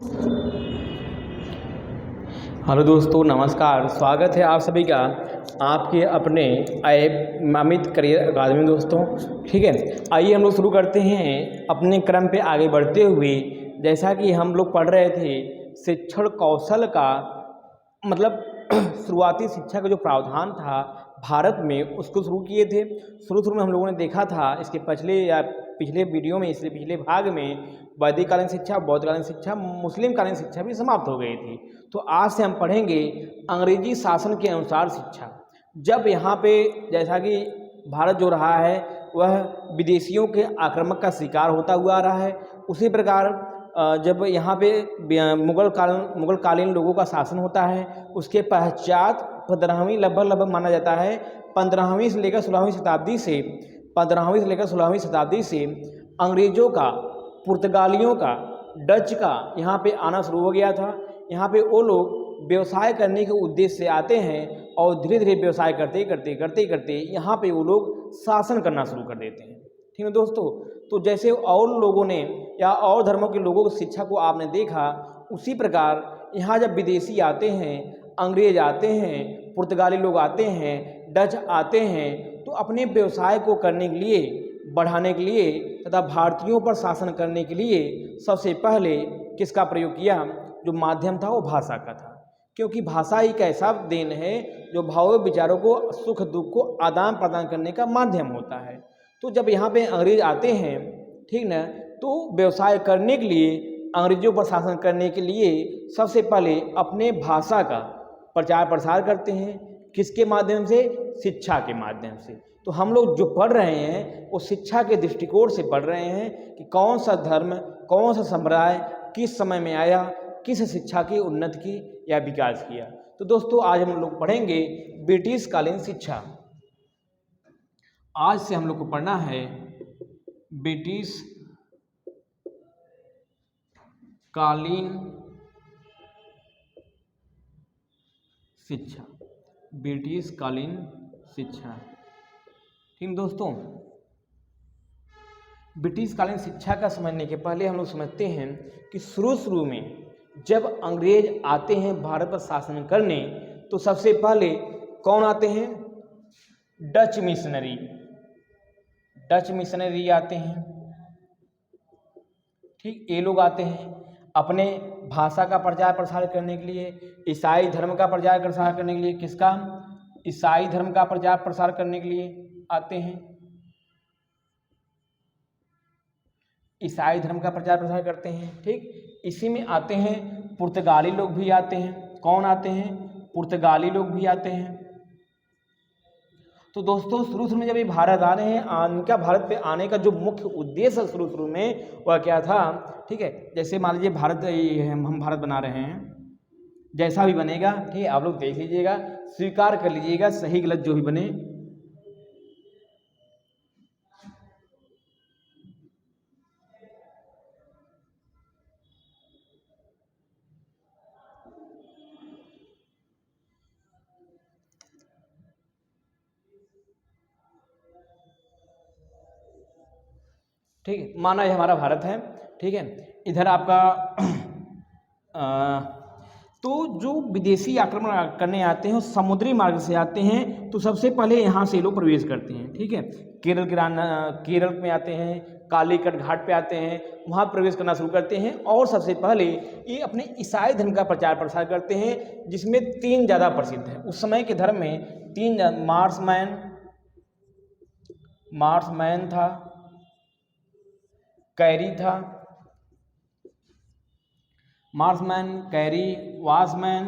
Hello दोस्तों, नमस्कार। स्वागत है आप सभी का आपके अपने ऐप अमित करियर अकादमी में दोस्तों। ठीक है, आइए हम लोग शुरू करते हैं अपने क्रम पे आगे बढ़ते हुए। जैसा कि हम लोग पढ़ रहे थे शिक्षण कौशल का मतलब शुरुआती शिक्षा का जो प्रावधान था भारत में, उसको शुरू किए थे। शुरू में हम लोगों ने देखा था इसके पिछले वीडियो में, इससे पिछले भाग में वैदिक कालीन शिक्षा, बौद्धकालीन शिक्षा, मुस्लिम कालीन शिक्षा भी समाप्त हो गई थी। तो आज से हम पढ़ेंगे अंग्रेजी शासन के अनुसार शिक्षा। जब यहाँ पे जैसा कि भारत जो रहा है वह विदेशियों के आक्रमण का शिकार होता हुआ आ रहा है, उसी प्रकार जब यहाँ पे मुगल कालीन लोगों का शासन होता है, उसके पश्चात 15वीं लगभग माना जाता है 15वीं से लेकर 16वीं शताब्दी से 15वीं से लेकर 16वीं शताब्दी से अंग्रेज़ों का, पुर्तगालियों का, डच का यहाँ पे आना शुरू हो गया था। यहाँ पे वो लोग व्यवसाय करने के उद्देश्य से आते हैं और धीरे धीरे व्यवसाय करते करते यहाँ पे वो लोग शासन करना शुरू कर देते हैं। ठीक है दोस्तों, तो जैसे और लोगों ने या और धर्मों के लोगों की शिक्षा को आपने देखा, उसी प्रकार यहाँ जब विदेशी आते हैं, अंग्रेज आते हैं, पुर्तगाली लोग आते हैं, डच आते हैं, तो अपने व्यवसाय को करने के लिए, बढ़ाने के लिए तथा भारतीयों पर शासन करने के लिए सबसे पहले किसका प्रयोग किया? जो माध्यम था वो भाषा का था, क्योंकि भाषा एक ऐसा देन है जो भावों विचारों को, सुख दुख को आदान प्रदान करने का माध्यम होता है। तो जब यहाँ पे अंग्रेज आते हैं, ठीक ना, तो व्यवसाय करने के लिए, अंग्रेजों पर शासन करने के लिए सबसे पहले अपने भाषा का प्रचार प्रसार करते हैं। किसके माध्यम से? शिक्षा के माध्यम से। तो हम लोग जो पढ़ रहे हैं वो शिक्षा के दृष्टिकोण से पढ़ रहे हैं कि कौन सा धर्म, कौन सा संप्रदाय किस समय में आया, किस शिक्षा की उन्नति की या विकास किया। तो दोस्तों आज हम लोग पढ़ेंगे ब्रिटिश कालीन शिक्षा। आज से हम लोग को पढ़ना है ब्रिटिश कालीन शिक्षा। ब्रिटिश कालीन शिक्षा, ठीक दोस्तों। ब्रिटिश कालीन शिक्षा का समझने के पहले हम लोग समझते हैं कि शुरू में जब अंग्रेज आते हैं भारत पर शासन करने, तो सबसे पहले कौन आते हैं? डच मिशनरी आते हैं। ठीक, ये लोग आते हैं अपने भाषा का प्रचार प्रसार करने के लिए, ईसाई धर्म का प्रचार प्रसार करने के लिए। किसका? ईसाई धर्म का प्रचार प्रसार करने के लिए आते हैं। ईसाई धर्म का प्रचार प्रसार करते हैं। ठीक, इसी में आते हैं पुर्तगाली लोग भी आते हैं। कौन आते हैं? पुर्तगाली लोग भी आते हैं। तो दोस्तों शुरू में जब ये भारत आ रहे हैं, इनका भारत पे आने का जो मुख्य उद्देश्य शुरू में वह क्या था? ठीक है, जैसे मान लीजिए भारत, हम भारत बना रहे हैं, जैसा भी बनेगा, ठीक है, आप लोग देख लीजिएगा, स्वीकार कर लीजिएगा, सही गलत जो भी बने। ठीक है, माना ये हमारा भारत है। ठीक है, इधर आपका तो जो विदेशी आक्रमण करने आते हैं समुद्री मार्ग से आते हैं, तो सबसे पहले यहाँ से लोग प्रवेश करते हैं। ठीक है, केरल में आते हैं, कालीकट घाट पे आते हैं, वहाँ प्रवेश करना शुरू करते हैं और सबसे पहले ये अपने ईसाई धर्म का प्रचार प्रसार करते हैं, जिसमें 3 ज़्यादा प्रसिद्ध हैं। उस समय के धर्म में 3, मार्समैन था, कैरी था, मार्समैन, कैरी, वासमैन।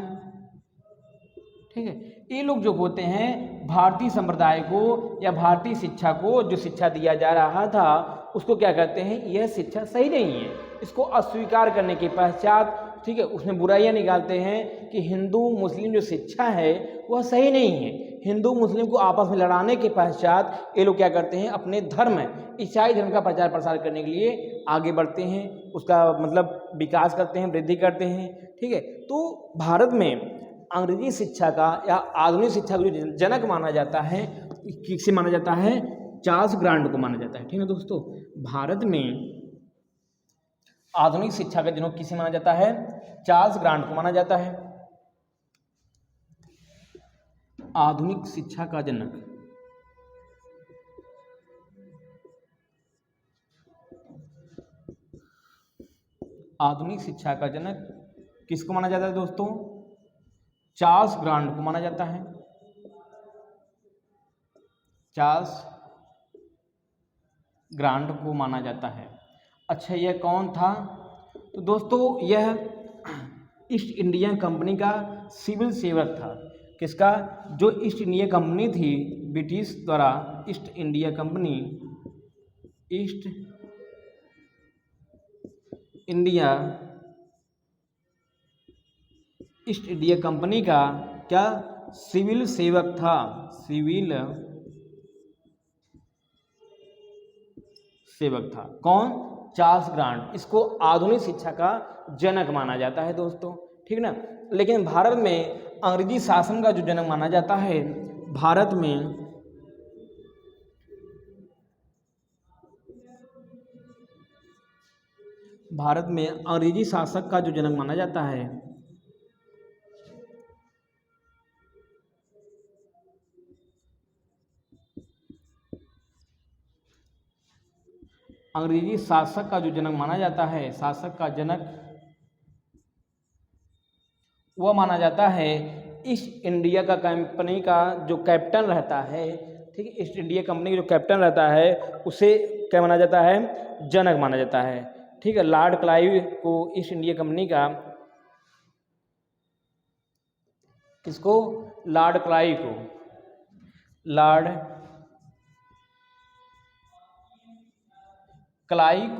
ठीक है, ये लोग जो होते हैं भारतीय संप्रदाय को या भारतीय शिक्षा को, जो शिक्षा दिया जा रहा था उसको क्या कहते हैं? यह शिक्षा सही नहीं है। इसको अस्वीकार करने के पश्चात, ठीक है, उसमें बुराइयां निकालते हैं कि हिंदू मुस्लिम जो शिक्षा है वह सही नहीं है। हिंदू मुस्लिम को आपस में लड़ाने के पश्चात ये लोग क्या करते हैं? अपने धर्म, ईसाई धर्म का प्रचार प्रसार करने के लिए आगे बढ़ते हैं, उसका मतलब विकास करते हैं, वृद्धि करते हैं। ठीक है, तो भारत में अंग्रेजी शिक्षा का या आधुनिक शिक्षा का जो जनक माना जाता है, किसे माना जाता है? चार्ल्स ग्रांट को माना जाता है। ठीक है दोस्तों, भारत में आधुनिक शिक्षा का जनक किसे माना जाता है? चार्ल्स ग्रांट को माना जाता है। आधुनिक शिक्षा का जनक आधुनिक शिक्षा का जनक किसको माना जाता है दोस्तों? चार्ल्स ग्रांट को माना जाता है। चार्ल्स ग्रांट को माना जाता है। अच्छा, यह कौन था? तो दोस्तों यह ईस्ट इंडिया कंपनी का सिविल सेवक था। किसका? जो ईस्ट इंडिया कंपनी थी ब्रिटिश द्वारा, east India company, east India east India company का क्या सिविल सेवक था, सिविल सेवक था। कौन? Charles grant. इसको आधुनिक शिक्षा का जनक माना जाता है दोस्तों, ठीक ना। लेकिन भारत में अंग्रेजी शासन का जो जनक माना जाता है, भारत में अंग्रेजी शासक का जो जनक माना जाता है, अंग्रेजी शासक का जो जनक माना जाता है, शासक का जनक वह माना जाता है ईस्ट इंडिया का कंपनी का जो कैप्टन रहता है, ठीक है, ईस्ट इंडिया कंपनी का जो कैप्टन रहता है उसे क्या माना जाता है? जनक माना जाता है, ठीक है। लॉर्ड क्लाइव को ईस्ट इंडिया कंपनी का, किसको? लॉर्ड क्लाइव को, लॉर्ड क्लाइव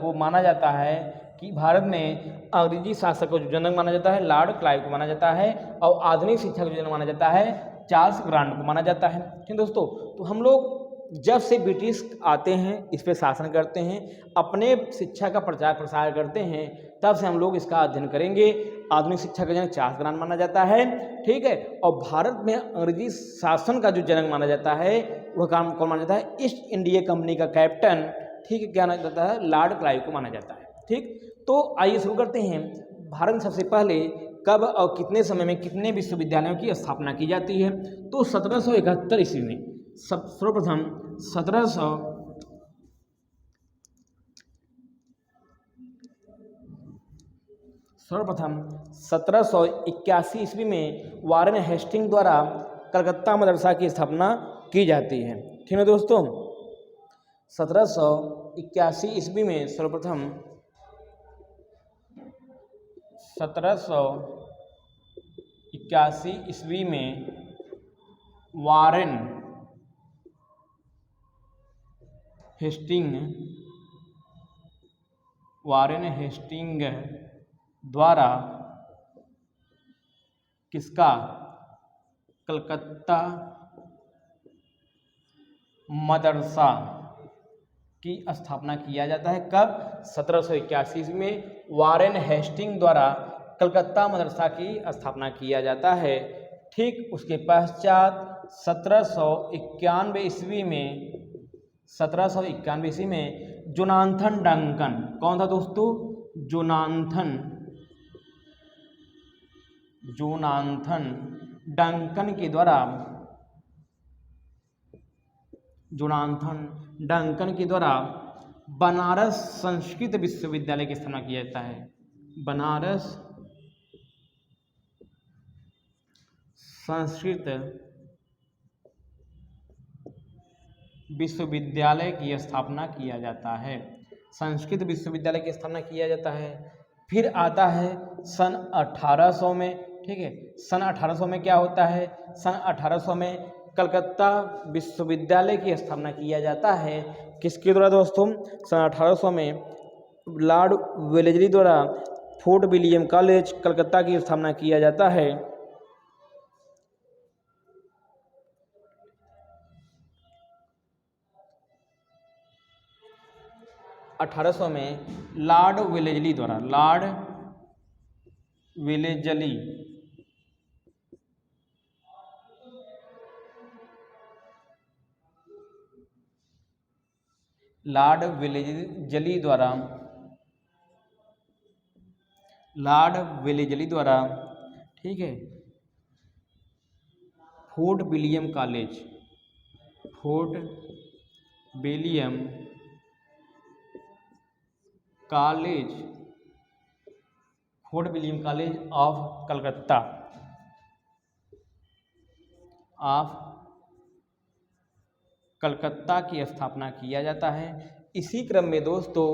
को माना जाता है कि भारत में अंग्रेजी शासक को जो जनक माना जाता है लॉर्ड क्लाइव को माना जाता है, और आधुनिक शिक्षा को जो जनक माना जाता है चार्ल्स ग्रांट को माना जाता है। ठीक दोस्तों, तो हम लोग जब से ब्रिटिश आते हैं, इस पर शासन करते हैं, अपने शिक्षा का प्रचार प्रसार करते हैं, तब से हम लोग इसका अध्ययन करेंगे। आधुनिक शिक्षा का जनक चार्ल्स ग्रांट माना जाता है, ठीक है। और भारत में अंग्रेजी शासन का जो जनक माना जाता है वह काम कौन माना जाता है? ईस्ट इंडिया कंपनी का कैप्टन, ठीक है, क्या माना जाता है? लॉर्ड क्लाइव को माना जाता है। ठीक, तो आइए शुरू करते हैं। भारत में सबसे पहले कब और कितने समय में कितने विश्वविद्यालयों की स्थापना की जाती है? तो 1771 ईस्वी में सर्वप्रथम 1781 ईस्वी में वारेन हेस्टिंग द्वारा कलकत्ता मदरसा की स्थापना की जाती है। ठीक है दोस्तों, 1781 ईस्वी में सर्वप्रथम 1781 ईस्वी में वारेन हेस्टिंग द्वारा किसका? कलकत्ता मदरसा की स्थापना किया जाता है। कब? 1781 ईस्वी में वारेन हेस्टिंग द्वारा कलकत्ता मदरसा की स्थापना किया जाता है। ठीक, उसके पश्चात 1791 ईस्वी में जोनाथन डंकन, कौन था दोस्तों? जोनाथन डंकन के द्वारा बनारस संस्कृत विश्वविद्यालय की स्थापना किया जाता है। बनारस संस्कृत विश्वविद्यालय की स्थापना किया जाता है। संस्कृत विश्वविद्यालय की स्थापना किया जाता है। फिर आता है सन 1800 में, ठीक है, सन 1800 में क्या होता है? सन 1800 में कलकत्ता विश्वविद्यालय की स्थापना किया जाता है। किसके द्वारा दोस्तों? सन 1800 में लॉर्ड वेलेस्ली द्वारा फोर्ट विलियम कॉलेज कलकत्ता की स्थापना किया जाता है। 1800 में लॉर्ड वेलेस्ली लॉर्ड वेलेजली द्वारा, ठीक है, fort William college of Calcutta की स्थापना किया जाता है। इसी क्रम में दोस्तों,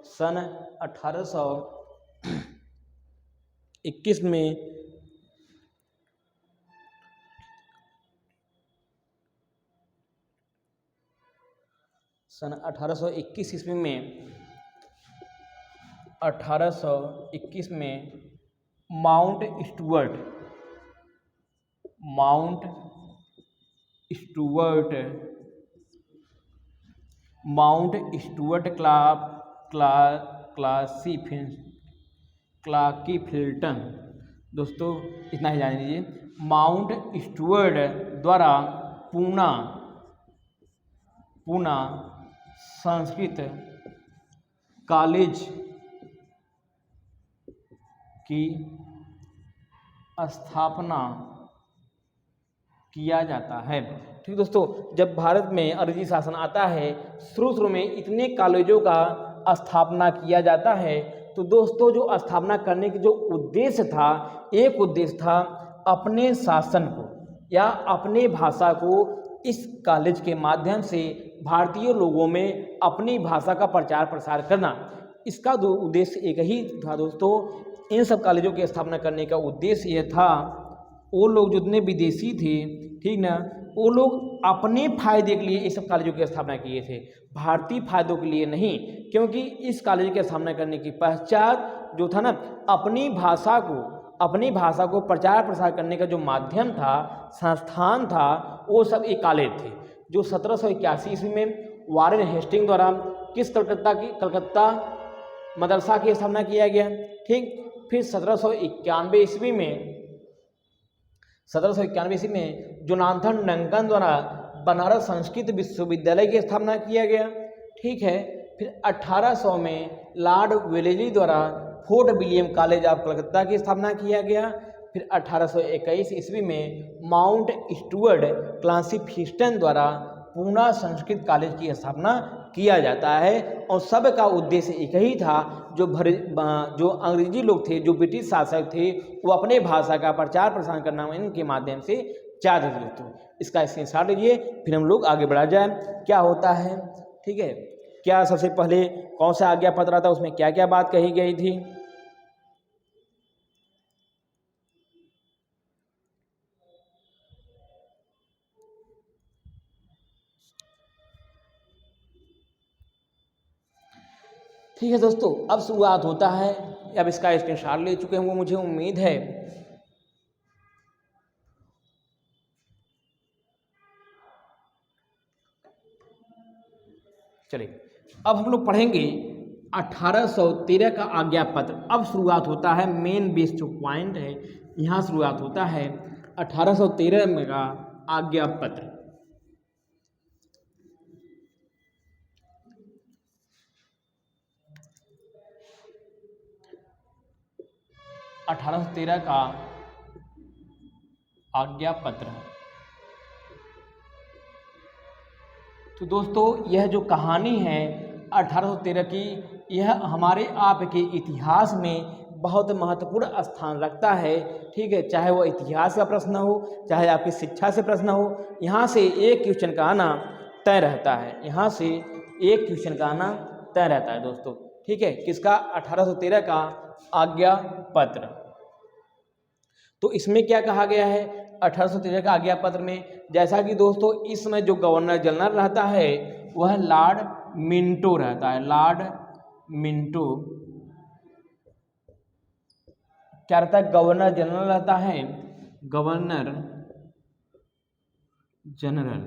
सन 1821 में सन 1821 ईस्वी में 1821 में माउंट स्टूअर्ट क्लार्कीफिल्टन, दोस्तों इतना ही जान लीजिए, माउंट स्टूअर्ट द्वारा पूना संस्कृत कॉलेज की स्थापना किया जाता है। ठीक दोस्तों, जब भारत में अंग्रेजी शासन आता है, शुरू में इतने कॉलेजों का स्थापना किया जाता है। तो दोस्तों, जो स्थापना करने की जो उद्देश्य था, एक उद्देश्य था अपने शासन को या अपने भाषा को इस कॉलेज के माध्यम से भारतीय लोगों में अपनी भाषा का प्रचार प्रसार करना। इसका उद्देश्य एक ही था दोस्तों। इन सब कॉलेजों की स्थापना करने का उद्देश्य यह था, वो लोग जितने विदेशी थे, ठीक ना, वो लोग अपने फायदे के लिए इस सब कॉलेजों की स्थापना किए थे, भारतीय फायदों के लिए नहीं। क्योंकि इस कॉलेज की स्थापना करने की पश्चात जो था ना, अपनी भाषा को प्रचार प्रसार करने का जो माध्यम था, संस्थान था, वो सब एक कॉलेज थे। जो 1781 ईस्वी में वारेन हेस्टिंग द्वारा किस कलकत्ता मदरसा की स्थापना किया गया, ठीक। फिर 1791 ईस्वी में जोनाथन डंकन द्वारा बनारस संस्कृत विश्वविद्यालय की स्थापना किया गया, ठीक है। फिर 1800 में लॉर्ड वेलेजली द्वारा fort William college of Calcutta की स्थापना किया गया। फिर 1821 ईस्वी में माउंट स्टूअर्ट क्लार्कीफिल्टन द्वारा पूना संस्कृत कॉलेज की स्थापना किया जाता है। और सब का उद्देश्य एक ही था, जो अंग्रेजी लोग थे, जो ब्रिटिश शासक थे, वो अपने भाषा का प्रचार प्रसार करना इनके माध्यम से चाहते थे दोस्तों। इसका स्क्रीनशॉट लीजिए, फिर हम लोग आगे बढ़ा जाए क्या होता है, ठीक है। क्या सबसे पहले कौन सा आज्ञा पत्र था, उसमें क्या क्या बात कही गई थी। ठीक है दोस्तों, अब शुरुआत होता है। अब इसका स्क्रीनशॉट ले चुके हैं वो, मुझे उम्मीद है। चलिए, अब हम लोग पढ़ेंगे 1813 का आज्ञा पत्र। अब शुरुआत होता है, मेन बेस जो पॉइंट है, यहाँ शुरुआत होता है 1813 में का आज्ञा पत्र। का आज्ञा पत्र। तो दोस्तों, यह जो कहानी है 1813 की, यह हमारे आपके इतिहास में बहुत महत्वपूर्ण स्थान रखता है, ठीक है। चाहे वो इतिहास का प्रश्न हो, चाहे आपकी शिक्षा से प्रश्न हो, यहाँ से एक क्वेश्चन का आना तय रहता है, दोस्तों, ठीक है। किसका? 1813 का आज्ञा पत्र। तो इसमें क्या कहा गया है 1813 का आज्ञा पत्र में, जैसा कि दोस्तों इस समय जो गवर्नर जनरल रहता है वह लॉर्ड मिंटो रहता है। लॉर्ड मिंटो क्या रहता है? गवर्नर जनरल रहता है, गवर्नर जनरल,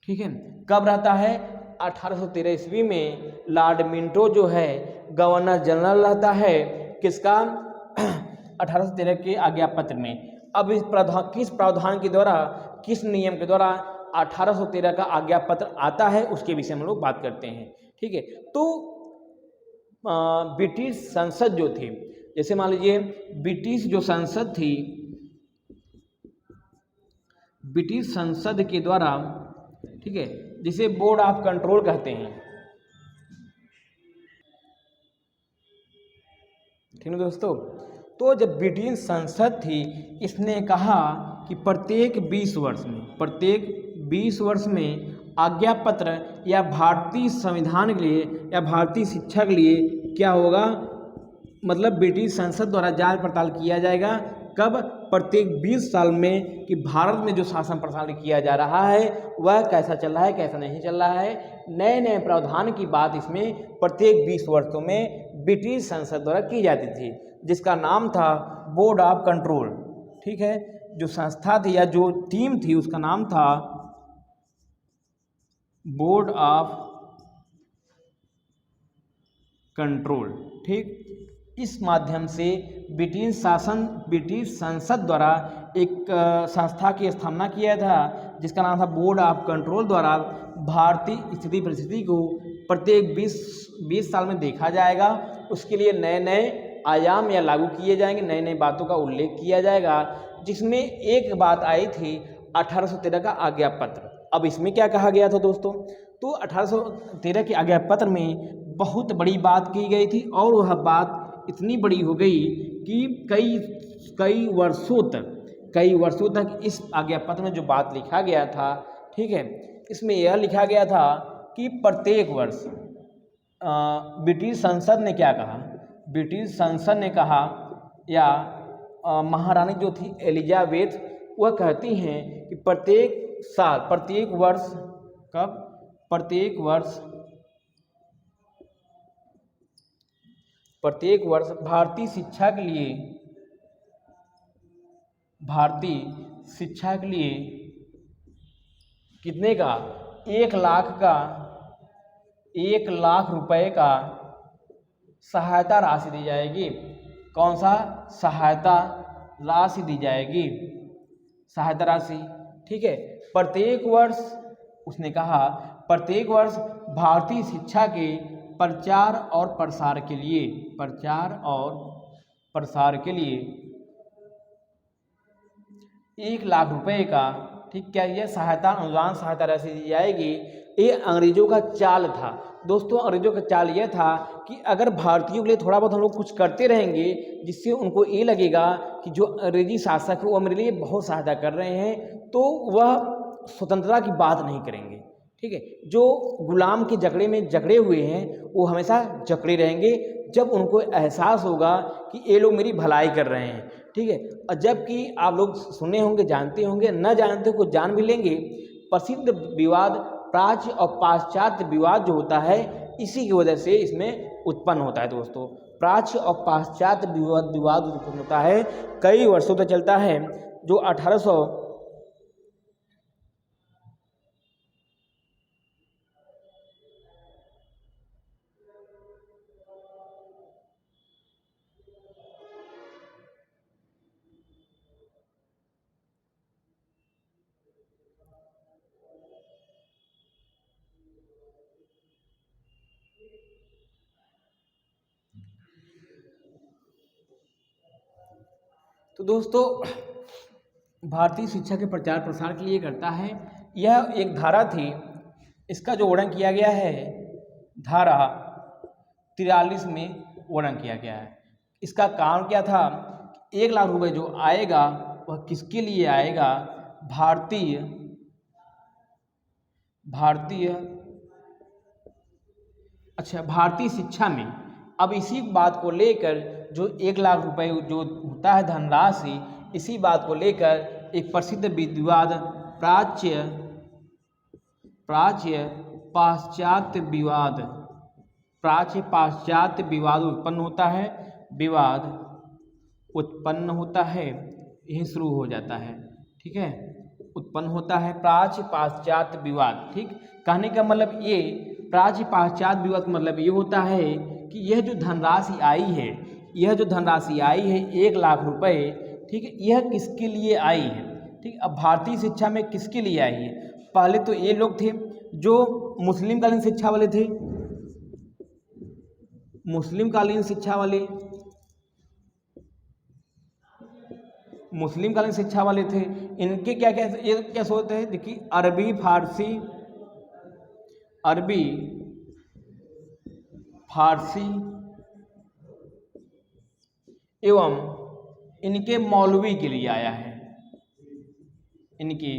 ठीक है। कब रहता है? 1813 ईस्वी में लॉर्ड मिंटो जो है गवर्नर जनरल रहता है। किसका? 1813 के आज्ञा पत्र में। अब इस किस प्रावधान के द्वारा, किस नियम के द्वारा 1813 का आज्ञा पत्र आता है, उसके विषय में हम लोग बात करते हैं। ठीक है, तो ब्रिटिश संसद जो थी, जैसे मान लीजिए ब्रिटिश जो संसद थी, ब्रिटिश संसद के द्वारा, ठीक है, जिसे बोर्ड ऑफ कंट्रोल कहते हैं, ठीक है दोस्तों। तो जब ब्रिटिश संसद थी, इसने कहा कि प्रत्येक 20 वर्ष में आज्ञा पत्र या भारतीय संविधान के लिए या भारतीय शिक्षा के लिए क्या होगा, मतलब ब्रिटिश संसद द्वारा जांच पड़ताल किया जाएगा। कब? प्रत्येक 20 साल में, कि भारत में जो शासन प्रशासन किया जा रहा है वह कैसा चल रहा है, कैसा नहीं चल रहा है। नए नए प्रावधान की बात इसमें प्रत्येक 20 वर्षों में ब्रिटिश संसद द्वारा की जाती थी, जिसका नाम था बोर्ड ऑफ कंट्रोल। ठीक है, जो संस्था थी या जो टीम थी उसका नाम था बोर्ड ऑफ कंट्रोल। ठीक, इस माध्यम से ब्रिटिश संसद द्वारा एक संस्था की स्थापना किया था, जिसका नाम था बोर्ड ऑफ कंट्रोल, द्वारा भारतीय स्थिति परिस्थिति को प्रत्येक 20 साल में देखा जाएगा। उसके लिए नए नए आयाम या लागू किए जाएंगे, नए नए बातों का उल्लेख किया जाएगा, जिसमें एक बात आई थी 1813 का आज्ञा पत्र। अब इसमें क्या कहा गया था दोस्तों, तो 1813 के आज्ञा पत्र में बहुत बड़ी बात की गई थी, और वह बात इतनी बड़ी हो गई कि कई वर्षों तक इस आज्ञा पत्र में जो बात लिखा गया था, ठीक है, इसमें यह लिखा गया था कि प्रत्येक वर्ष ब्रिटिश संसद ने क्या कहा, ब्रिटिश संसद ने कहा, या महारानी जो थी एलिजाबेथ, वह कहती हैं कि प्रत्येक वर्ष भारतीय शिक्षा के लिए कितने का 1 लाख रुपए का सहायता राशि दी जाएगी। कौन सा सहायता राशि दी जाएगी, सहायता राशि। ठीक है, प्रत्येक वर्ष, उसने कहा प्रत्येक वर्ष भारतीय शिक्षा के प्रचार और प्रसार के लिए 1 लाख रुपए का, ठीक, क्या यह अनुदान सहायता राशि दी जाएगी। ये अंग्रेजों का चाल था दोस्तों, अंग्रेजों का चाल यह था कि अगर भारतीयों के लिए थोड़ा बहुत हम लोग कुछ करते रहेंगे, जिससे उनको ये लगेगा कि जो अंग्रेजी शासक है वो मेरे लिए बहुत सहायता कर रहे हैं, तो वह स्वतंत्रता की बात नहीं करेंगे। ठीक है, जो गुलाम के जकड़े में जकड़े हुए हैं वो हमेशा जकड़े रहेंगे, जब उनको एहसास होगा कि ये लोग मेरी भलाई कर रहे हैं। ठीक है, और जबकि आप लोग सुने होंगे, जानते होंगे, न जानते हो कुछ जान भी लेंगे, प्रसिद्ध विवाद प्राच्य और पाश्चात्य विवाद जो होता है, इसी की वजह से इसमें उत्पन्न होता है दोस्तों। प्राच्य और पाश्चात्य विवाद उत्पन्न होता है, कई वर्षों तक चलता है, जो 1800 तो दोस्तों भारतीय शिक्षा के प्रचार प्रसार के लिए करता है। यह एक धारा थी, इसका जो वर्णन किया गया है धारा 43 में वर्णन किया गया है। इसका कारण क्या था, 1 लाख रुपए जो आएगा वह किसके लिए आएगा, भारतीय शिक्षा में। अब इसी बात को लेकर जो 1 लाख रुपए जो होता है धनराशि, इसी बात को लेकर एक प्रसिद्ध विवाद प्राच्य पाश्चात्य विवाद उत्पन्न होता है, यही शुरू हो जाता है। ठीक है, उत्पन्न होता है प्राच्य पाश्चात्य विवाद। ठीक, कहने का मतलब ये प्राच्य पाश्चात्य विवाद का मतलब ये होता है कि यह जो धनराशि आई है 1 लाख रुपए, ठीक है, यह किसके लिए आई है। ठीक, अब भारतीय शिक्षा में किसके लिए आई है, पहले तो ये लोग थे जो मुस्लिम कालीन शिक्षा वाले थे, मुस्लिम कालीन शिक्षा वाले, मुस्लिम कालीन शिक्षा वाले थे। इनके क्या क्या ये क्या सोचते हैं, देखिए अरबी फारसी एवं इनके मौलवी के लिए आया है, इनके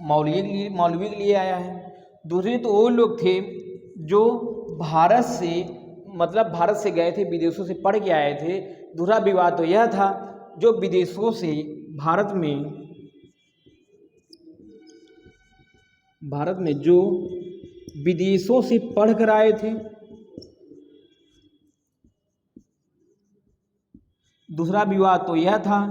मौलवी के लिए आया है। दूसरे तो वो लोग थे जो भारत से मतलब भारत से गए थे, विदेशों से पढ़ के आए थे। दूसरा विवाद तो यह था जो विदेशों से भारत में जो विदेशों से पढ़ कर आए थे, दूसरा विवाद तो यह था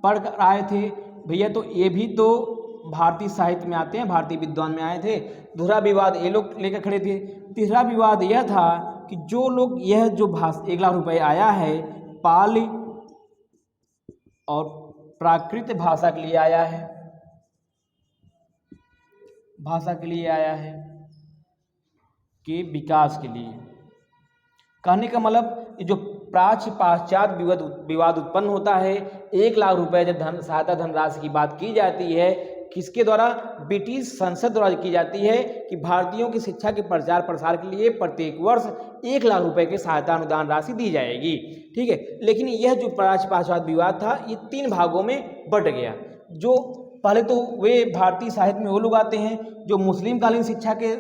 पढ़ कर आए थे भैया, तो ये भी तो भारतीय साहित्य में आते हैं, भारतीय विद्वान में आए थे। दूसरा विवाद ये लोग लेकर खड़े थे। तीसरा विवाद यह था कि जो लोग यह जो 1,00,000 रुपये आया है पाली और प्राकृत भाषा के लिए आया है, भाषा के लिए आया है के विकास के लिए। कहने का मतलब जो प्राच्य पाश्चात विवाद उत्पन्न होता है, 1,00,000 रुपये जब सहायता धनराशि की बात की जाती है, किसके द्वारा, ब्रिटिश संसद द्वारा की जाती है कि भारतीयों की शिक्षा के प्रचार प्रसार के लिए प्रत्येक वर्ष 1,00,000 रुपये की सहायता अनुदान राशि दी जाएगी। ठीक है, लेकिन यह जो प्राच्य पाश्चात विवाद था ये 3 भागों में बट गया। जो पहले तो वे भारतीय साहित्य में वो लोग आते हैं जो मुस्लिम कालीन शिक्षा के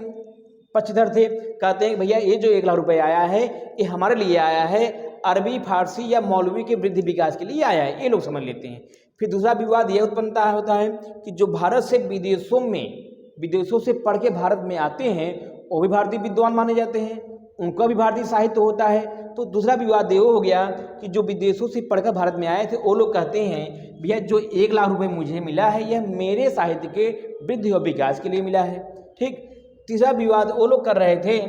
पक्षधर थे, कहते हैं भैया ये जो 1,00,000 रुपये आया है ये हमारे लिए आया है, अरबी फारसी या मौलवी के वृद्धि विकास के लिए आया है, ये लोग समझ लेते हैं। फिर दूसरा विवाद यह उत्पन्न होता है कि जो भारत से विदेशों से पढ़ के भारत में आते हैं वो भी भारतीय विद्वान माने जाते हैं, उनका भी भारतीय साहित्य होता है। तो दूसरा विवाद ये हो गया कि जो विदेशों से पढ़कर भारत में आए थे वो लोग कहते हैं भैया जो 1,00,000 रुपये मुझे मिला है यह मेरे साहित्य के वृद्धि और विकास के लिए मिला है। ठीक। तीसरा विवाद वो लोग कर रहे थे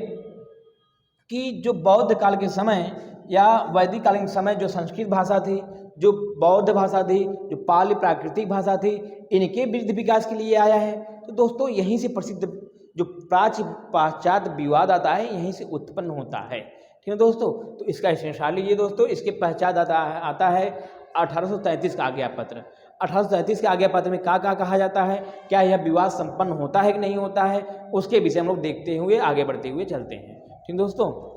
कि जो बौद्ध काल के समय या वैदिक कालीन समय जो संस्कृत भाषा थी, जो बौद्ध भाषा थी, जो पाली प्राकृतिक भाषा थी, इनके वृद्धि विकास के लिए आया है। तो दोस्तों यहीं से प्रसिद्ध जो प्राच्य पाश्चात विवाद आता है यहीं से उत्पन्न होता है। ठीक है दोस्तों, तो इसका स्क्रीनशॉट लीजिए दोस्तों। इसके पश्चात आता है 1833 का आज्ञा पत्र। 1833 के आज्ञा पत्र में क्या कहा जाता है, क्या यह विवाद संपन्न होता है कि नहीं होता है, उसके विषय हम लोग देखते हुए आगे बढ़ते हुए चलते हैं। ठीक दोस्तों,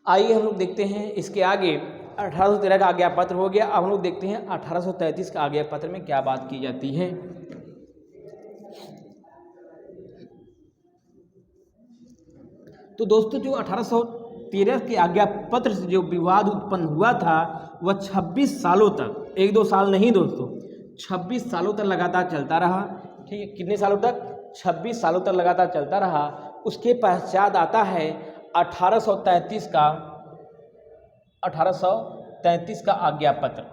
आइए हम लोग देखते हैं इसके आगे। 1813 का आज्ञा पत्र हो गया, अब हम लोग देखते हैं 1833 का आज्ञा पत्र में क्या बात की जाती है। तो दोस्तों जो 1813 के आज्ञा पत्र से जो विवाद उत्पन्न हुआ था वह 26 सालों तक, 1-2 साल नहीं दोस्तों, 26 सालों तक लगातार चलता रहा। ठीक है, कितने सालों तक, 26 सालों तक लगातार चलता रहा। उसके पश्चात आता है 1833 का आज्ञा पत्र।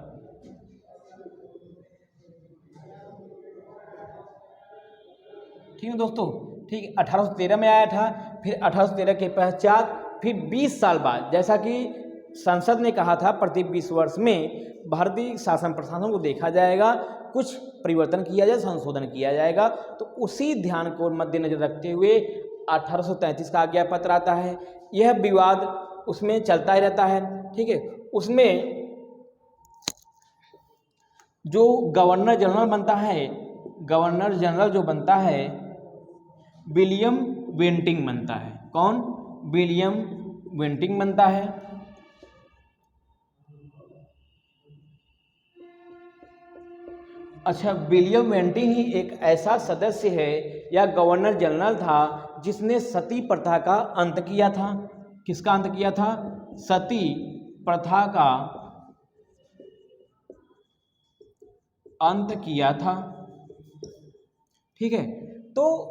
ठीक है दोस्तों, ठीक 1813 में आया था। फिर 1813 के पश्चात फिर 20 साल बाद, जैसा कि संसद ने कहा था प्रत्येक 20 वर्ष में भारतीय शासन प्रशासन को देखा जाएगा, कुछ परिवर्तन किया जाए, संशोधन किया जाएगा। तो उसी ध्यान को मद्देनजर रखते हुए 1833 का आज्ञा पत्र आता है। यह विवाद उसमें चलता ही रहता है। ठीक है, उसमें जो गवर्नर जनरल बनता है, गवर्नर जनरल जो बनता है विलियम बेंटिंग बनता है। कौन, विलियम बेंटिंग बनता है। अच्छा, विलियम बेंटिंग ही एक ऐसा सदस्य है या गवर्नर जनरल था जिसने सती प्रथा का अंत किया था। किसका अंत किया था, सती प्रथा का अंत किया था। ठीक है, तो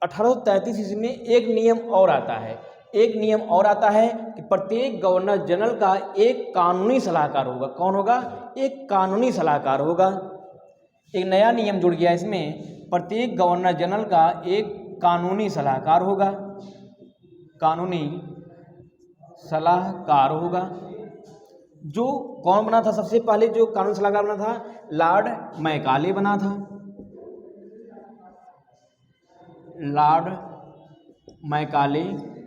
1833 ईस्वी में एक नियम और आता है, एक नियम और आता है कि प्रत्येक गवर्नर जनरल का एक कानूनी सलाहकार होगा। कौन होगा? एक कानूनी सलाहकार होगा। एक नया नियम जुड़ गया इसमें, प्रत्येक गवर्नर जनरल का एक कानूनी सलाहकार होगा, कानूनी सलाहकार होगा। जो कौन बना था? सबसे पहले जो कानूनी सलाहकार बना था, लॉर्ड मैकाले बना था। लॉर्ड मैकाले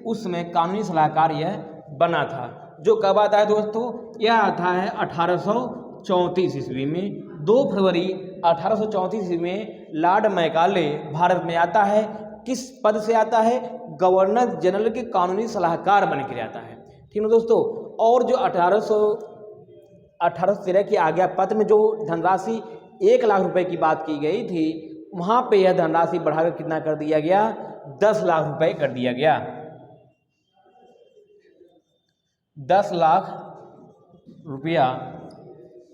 उसमें कानूनी सलाहकार यह बना था। जो कब आता है दोस्तों? यह आता है 1834 ईस्वी में। 2 फरवरी 1834 ईस्वी में लॉर्ड मैकाले भारत में आता है। किस पद से आता है? गवर्नर जनरल के कानूनी सलाहकार बन के आता है। ठीक है दोस्तों। और जो 1813 की आज्ञा पत्र में जो धनराशि 1 लाख रुपए की बात की गई थी, वहाँ पे यह धनराशि बढ़ाकर कितना कर दिया गया? 10 लाख रुपए कर दिया गया। 10 लाख रुपया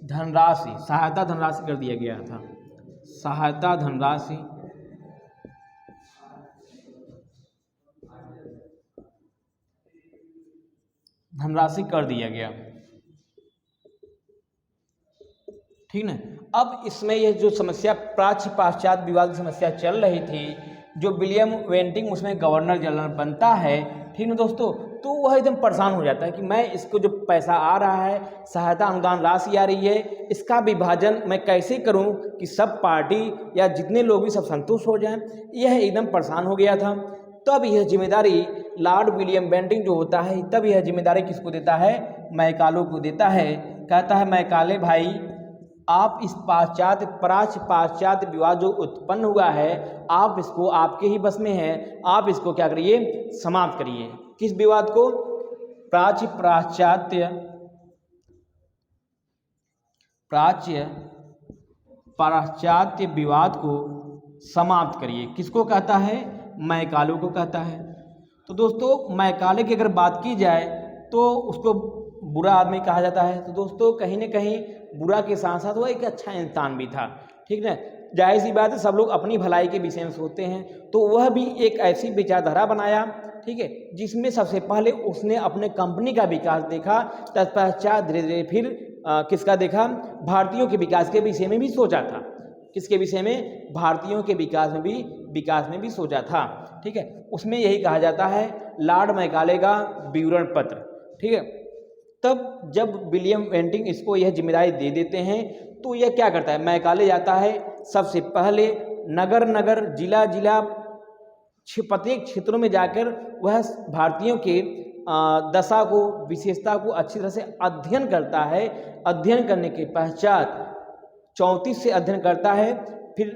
धनराशि, सहायता धनराशि कर दिया गया था। सहायता धनराशि कर दिया गया। ठीक ना। अब इसमें यह जो समस्या प्राच्य पाश्चात्य विवाद की समस्या चल रही थी, जो विलियम वेंटिंग उसमें गवर्नर जनरल बनता है, ठीक ना दोस्तों, तो वह एकदम परेशान हो जाता है कि मैं इसको जो पैसा आ रहा है, सहायता अनुदान राशि आ रही है, इसका विभाजन मैं कैसे करूं कि सब पार्टी या जितने लोग भी सब संतुष्ट हो जाएं। यह एकदम परेशान हो गया था। तब यह जिम्मेदारी लॉर्ड विलियम बेंटिंग जो होता है, तब यह जिम्मेदारी किसको देता है? मैकाले को देता है। कहता है मैकाले भाई, आप इस प्राच्य पाश्चात्य विवाद जो उत्पन्न हुआ है, आप इसको, आपके ही बस में है, आप इसको क्या करिए? समाप्त करिए। किस विवाद को? प्राच्य पाश्चात्य विवाद को समाप्त करिए। किसको कहता है? मैकाले को कहता है। तो दोस्तों मैकाले की अगर बात की जाए तो उसको बुरा आदमी कहा जाता है। तो दोस्तों कहीं ना कहीं बुरा के साथ साथ वो एक अच्छा इंसान भी था। ठीक है, जाहिर सी बात है, सब लोग अपनी भलाई के विषय में सोचते हैं। तो वह भी एक ऐसी विचारधारा बनाया, ठीक है, जिसमें सबसे पहले उसने अपने कंपनी का विकास देखा, तत्पश्चात धीरे धीरे फिर किसका देखा? भारतीयों के विकास के विषय में भी सोचा था। किसके विषय में? भारतीयों के विकास में भी सोचा था। ठीक है, उसमें यही कहा जाता है लॉर्ड मैकाले का विवरण पत्र। ठीक है, तब जब विलियम वेंटिंग इसको यह जिम्मेदारी दे देते हैं तो यह क्या करता है? मैकाले जाता है सबसे पहले नगर नगर, जिला जिला, प्रत्येक क्षेत्रों में जाकर वह भारतीयों के दशा को, विशेषता को अच्छी तरह से अध्ययन करता है। अध्ययन करने के पश्चात 34 से अध्ययन करता है। फिर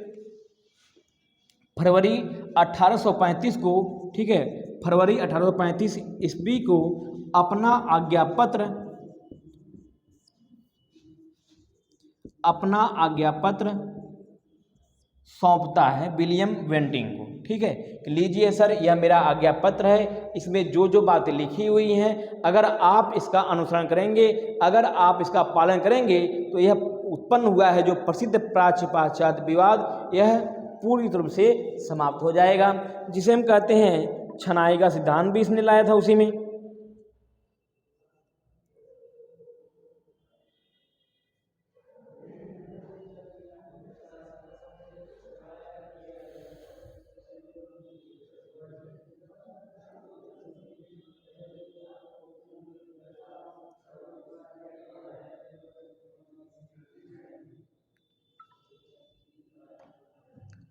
फरवरी 1835 को, ठीक है, फरवरी 1835 ईस्वी को अपना आज्ञा पत्र सौंपता है विलियम वेंटिंग को। ठीक है, कि लीजिए सर, यह मेरा आज्ञा पत्र है, इसमें जो जो बातें लिखी हुई हैं, अगर आप इसका अनुसरण करेंगे, अगर आप इसका पालन करेंगे, तो यह उत्पन्न हुआ है जो प्रसिद्ध प्राच्य पाश्चात्य विवाद, यह पूरी रूप से समाप्त हो जाएगा, जिसे हम कहते हैं छनाई का सिद्धांत भी इसने लाया था उसी में।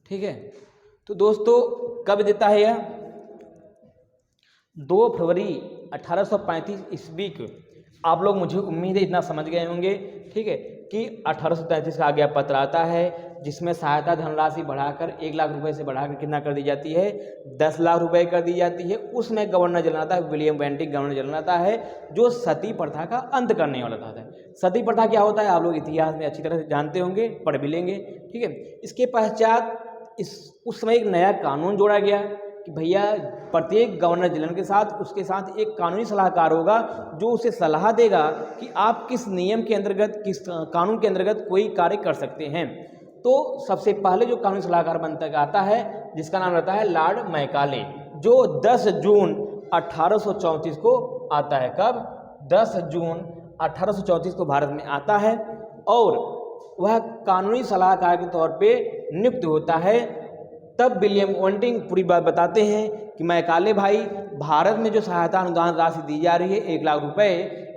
ठीक है, तो दोस्तों कब देता है यह? 2 फरवरी 1835 ईस्वी को। आप लोग, मुझे उम्मीद है इतना समझ गए होंगे, ठीक है, कि 1833 का आज्ञा पत्र आता है, जिसमें सहायता धनराशि बढ़ाकर 1 लाख रुपए से बढ़ाकर कितना कर दी जाती है? 10 लाख रुपए कर दी जाती है। उसमें गवर्नर जनरल आता है, विलियम वेंटिंग गवर्नर जनरल आता है, जो सती प्रथा का अंत करने वाला था। सती प्रथा क्या होता है आप लोग इतिहास में अच्छी तरह से जानते होंगे, पढ़ भी लेंगे। ठीक है, इसके पश्चात उस समय एक नया कानून जोड़ा गया कि भैया प्रत्येक गवर्नर जनरल के साथ उसके साथ एक कानूनी सलाहकार होगा, जो उसे सलाह देगा कि आप किस नियम के अंतर्गत, किस कानून के अंतर्गत कोई कार्य कर सकते हैं। तो सबसे पहले जो कानूनी सलाहकार बनता आता है जिसका नाम रहता है लॉर्ड मैकाले, जो 10 जून 1834 को आता है। कब? 10 जून 1834 को भारत में आता है और वह कानूनी सलाहकार के तौर पे नियुक्त होता है। तब विलियम ओंटिंग पूरी बात बताते हैं कि मैकाले भाई, भारत में जो सहायता अनुदान राशि दी जा रही है 1 लाख रुपए,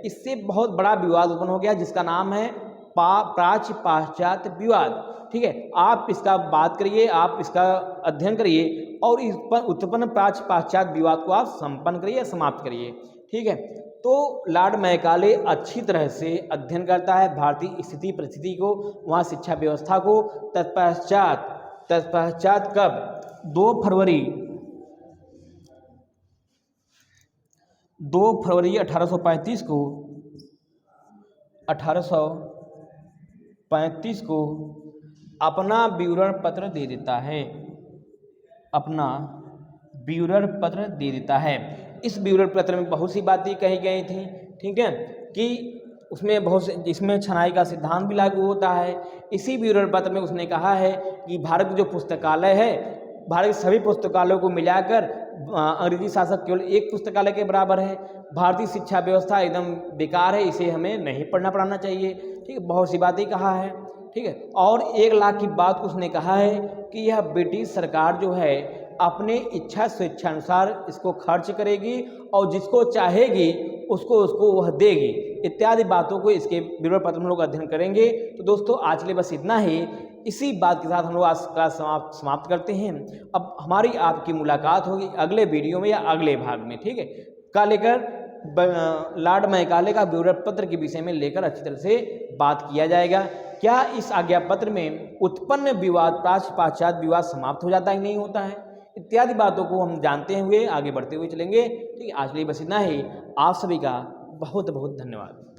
इससे बहुत बड़ा विवाद उत्पन्न हो गया जिसका नाम है प्राच्य पाश्चात्य विवाद। ठीक है, आप इसका बात करिए, आप इसका अध्ययन करिए और इस पर उत्पन्न प्राच्य पाश्चात्य विवाद को आप संपन्न करिए, समाप्त करिए। ठीक है, तो लॉर्ड मैकाले अच्छी तरह से अध्ययन करता है भारतीय स्थिति परिस्थिति को, वहाँ शिक्षा व्यवस्था को। तत्पश्चात कब? 2 फरवरी 1835 को अपना विवरण पत्र दे देता है। अपना विवरण पत्र दे देता है। इस विवरण पत्र में बहुत सी बातें कही गई थी। ठीक है, कि उसमें बहुत से, इसमें छनाई का सिद्धांत भी लागू होता है। इसी विवरण पत्र में उसने कहा है कि भारत के जो पुस्तकालय है, भारत के सभी पुस्तकालयों को मिलाकर अंग्रेजी शासक केवल एक पुस्तकालय के बराबर है। भारतीय शिक्षा व्यवस्था एकदम बेकार है, इसे हमें नहीं पढ़ाना चाहिए। ठीक है, बहुत सी बातें कहा है। ठीक है, और 1 लाख की बात उसने कहा है कि यह ब्रिटिश सरकार जो है अपने इच्छा स्वेच्छानुसार इसको खर्च करेगी और जिसको चाहेगी उसको वह देगी, इत्यादि बातों को इसके विवरण पत्र में लोग अध्ययन करेंगे। तो दोस्तों आज के लिए बस इतना ही। इसी बात के साथ हम लोग आज का समाप्त करते हैं। अब हमारी आपकी मुलाकात होगी अगले वीडियो में या अगले भाग में। ठीक है, का लेकर लॉर्ड मैकाले का विवरण पत्र के विषय में लेकर अच्छी तरह से बात किया जाएगा। क्या इस आज्ञा पत्र में उत्पन्न विवाद प्राच्य पाश्चात्य विवाद समाप्त हो जाता है, नहीं होता है, इत्यादि बातों को हम जानते हुए आगे बढ़ते हुए चलेंगे। ठीक है, आज के लिए बस इतना ही। आप सभी का बहुत बहुत धन्यवाद।